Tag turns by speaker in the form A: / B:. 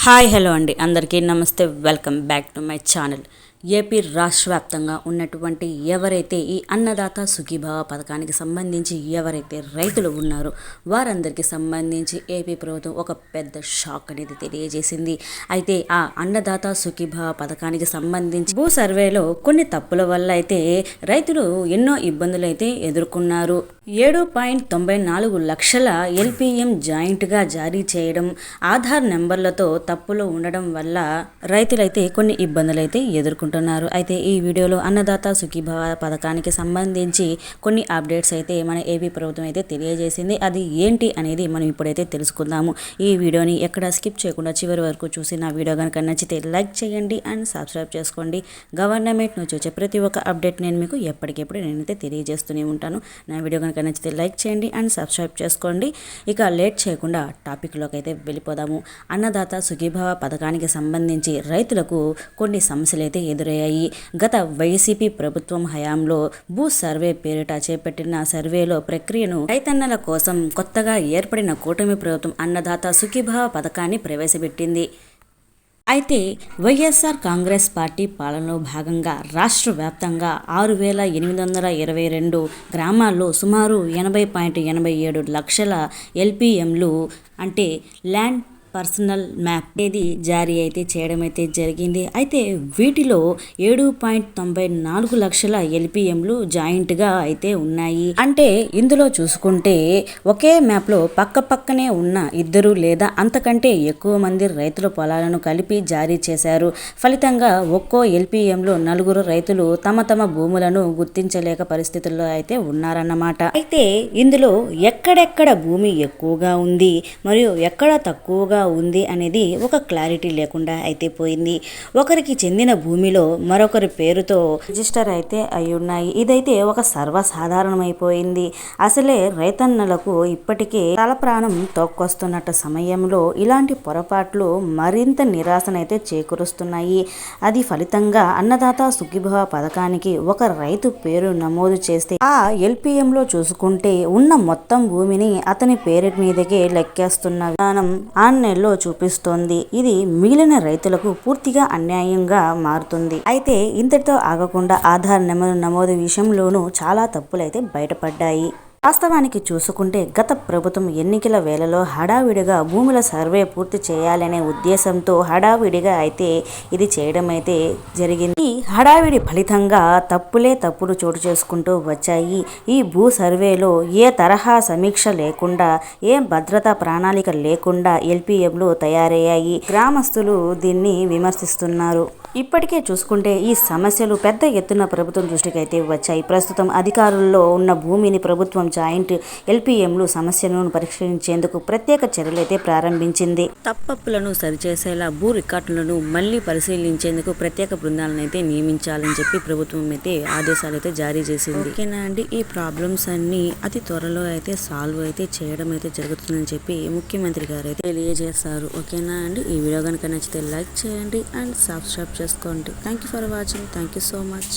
A: Hi hello అండి, అందరికీ నమస్తే. Welcome back to my channel. AP రాష్ట్ర వ్యాప్తంగా ఉన్నటువంటి ఎవరైతే ఈ అన్నదాత సుఖీభావ పథకానికి సంబంధించి ఎవరైతే రైతులు ఉన్నారో వారందరికీ సంబంధించి ఏపీ ప్రభుత్వం ఒక పెద్ద షాక్ అనేది తెలియజేసింది. అయితే ఆ అన్నదాత సుఖీభావ పథకానికి సంబంధించి భూ సర్వేలో కొన్ని తప్పుల వల్ల అయితే రైతులు ఎన్నో ఇబ్బందులు అయితే ఎదుర్కొన్నారు. 7.94 లక్షల ఎల్పిఎం జాయింట్గా జారీ చేయడం, ఆధార్ నెంబర్లతో తప్పులు ఉండడం వల్ల రైతులైతే కొన్ని ఇబ్బందులు అయితే ఎదుర్కొంటున్నారు. అయితే ఈ వీడియోలో అన్నదాత సుఖీభావ పథకానికి సంబంధించి కొన్ని అప్డేట్స్ అయితే మన ఏపీ ప్రభుత్వం అయితే తెలియజేసింది. అది ఏంటి అనేది మనం ఇప్పుడైతే తెలుసుకుందాము. ఈ వీడియోని ఎక్కడ స్కిప్ చేయకుండా చివరి వరకు చూసి నా వీడియో కనుక నచ్చితే లైక్ చేయండి అండ్ సబ్స్క్రైబ్ చేసుకోండి. గవర్నమెంట్ నుంచి వచ్చే ప్రతి ఒక్క అప్డేట్ నేను మీకు ఎప్పటికెప్పుడు నేనైతే తెలియజేస్తూనే ఉంటాను. నా వీడియో కనుక నచ్చితే లైక్ చేయండి అండ్ సబ్స్క్రైబ్ చేసుకోండి. ఇక లేట్ చేయకుండా టాపిక్లోకి అయితే వెళ్ళిపోదాము. అన్నదాత సుఖీభావ పథకానికి సంబంధించి రైతులకు కొన్ని సమస్యలు అయితే ఎదురయ్యాయి. గత వైసీపీ ప్రభుత్వం హయాంలో భూ సర్వే పేరిట చేపట్టిన సర్వేలో ప్రక్రియను రైతన్నల కోసం కొత్తగా ఏర్పడిన కూటమి ప్రభుత్వం అన్నదాత సుఖీభావ పథకాన్ని ప్రవేశపెట్టింది. అయితే వైఎస్ఆర్ కాంగ్రెస్ పార్టీ పాలనలో భాగంగా రాష్ట్ర వ్యాప్తంగా 6,822 గ్రామాల్లో సుమారు 80.87 లక్షల ఎల్పిఎంలు అంటే ల్యాండ్ పర్సనల్ మ్యాప్ అనేది జారీ అయితే చేయడం అయితే జరిగింది. అయితే వీటిలో 7.94 లక్షల ఎల్పిఎంలు జాయింట్గా అయితే ఉన్నాయి. అంటే ఇందులో చూసుకుంటే ఒకే మ్యాప్లో పక్కనే ఉన్న ఇద్దరు లేదా అంతకంటే ఎక్కువ మంది రైతుల పొలాలను కలిపి జారీ చేశారు. ఫలితంగా ఒక్కో ఎల్పిఎంలో 4 రైతులు తమ భూములను గుర్తించలేక పరిస్థితుల్లో అయితే ఉన్నారన్నమాట. అయితే ఇందులో ఎక్కడెక్కడ భూమి ఎక్కువగా ఉంది మరియు ఎక్కడ తక్కువగా ఉంది అనేది ఒక క్లారిటీ లేకుండా అయితే పోయింది. ఒకరికి చెందిన భూమిలో మరొకరి పేరుతో రిజిస్టర్ అయితే అయి ఉన్నాయి. ఇదైతే ఒక సర్వసాధారణమైపోయింది. అసలే రైతన్నలకు ఇప్పటికే తలప్రాణం తోక్కొస్తున్నట్టు సమయంలో ఇలాంటి పొరపాట్లు మరింత నిరాశనైతే చేకూరుస్తున్నాయి. అది ఫలితంగా అన్నదాత సుఖీభావ పథకానికి ఒక రైతు పేరు నమోదు చేస్తే ఆ ఎల్పిఎంలో చూసుకుంటే ఉన్న మొత్తం భూమిని అతని పేరు మీదకే లెక్కేస్తున్న విధానం ఆన్లైన్లో చూపిస్తోంది. ఇది మిగిలిన రైతులకు పూర్తిగా అన్యాయంగా మారుతుంది. అయితే ఇంతటితో ఆగకుండా ఆధార్ నెంబర్ నమోదు విషయంలోనూ చాలా తప్పులైతే బయటపడ్డాయి. వాస్తవానికి చూసుకుంటే గత ప్రభుత్వం ఎన్నికల వేళలో హడావిడిగా భూముల సర్వే పూర్తి చేయాలనే ఉద్దేశంతో హడావిడిగా అయితే ఇది చేయడం అయితే జరిగింది. ఈ హడావిడి ఫలితంగా తప్పులు చోటు చేసుకుంటూ వచ్చాయి. ఈ భూ సర్వేలో ఏ తరహా సమీక్ష లేకుండా, ఏ భద్రతా ప్రణాళిక లేకుండా ఎల్పిఎంలు తయారయ్యాయి. గ్రామస్తులు దీన్ని విమర్శిస్తున్నారు. ఇప్పటికే చూసుకుంటే ఈ సమస్యలు పెద్ద ఎత్తున ప్రభుత్వం దృష్టికి అయితే వచ్చాయి. ప్రస్తుతం అధికారుల్లో ఉన్న భూమిని ప్రభుత్వం జాయింట్ ఎల్పిఎంలు సమస్యలను పరిష్కరించేందుకు ప్రత్యేక చర్యలు అయితే ప్రారంభించింది. తప్పులను సరిచేసేలా భూ రికార్డులను మళ్లీ పరిశీలించేందుకు ప్రత్యేక బృందాలను అయితే నియమించాలని చెప్పి ప్రభుత్వం అయితే ఆదేశాలు అయితే జారీ చేసింది. ఓకేనా అండి, ఈ ప్రాబ్లమ్స్ అన్ని అతి త్వరలో అయితే సాల్వ్ అయితే చేయడం అయితే జరుగుతుందని చెప్పి ముఖ్యమంత్రి గారు అయితే తెలియజేశారు. ఓకేనా అండి, ఈ వీడియో కనుక నచ్చితే లైక్ చేయండి అండ్ సబ్స్క్రైబ్ చేసుకోండి. Thank you for watching. Thank you so much.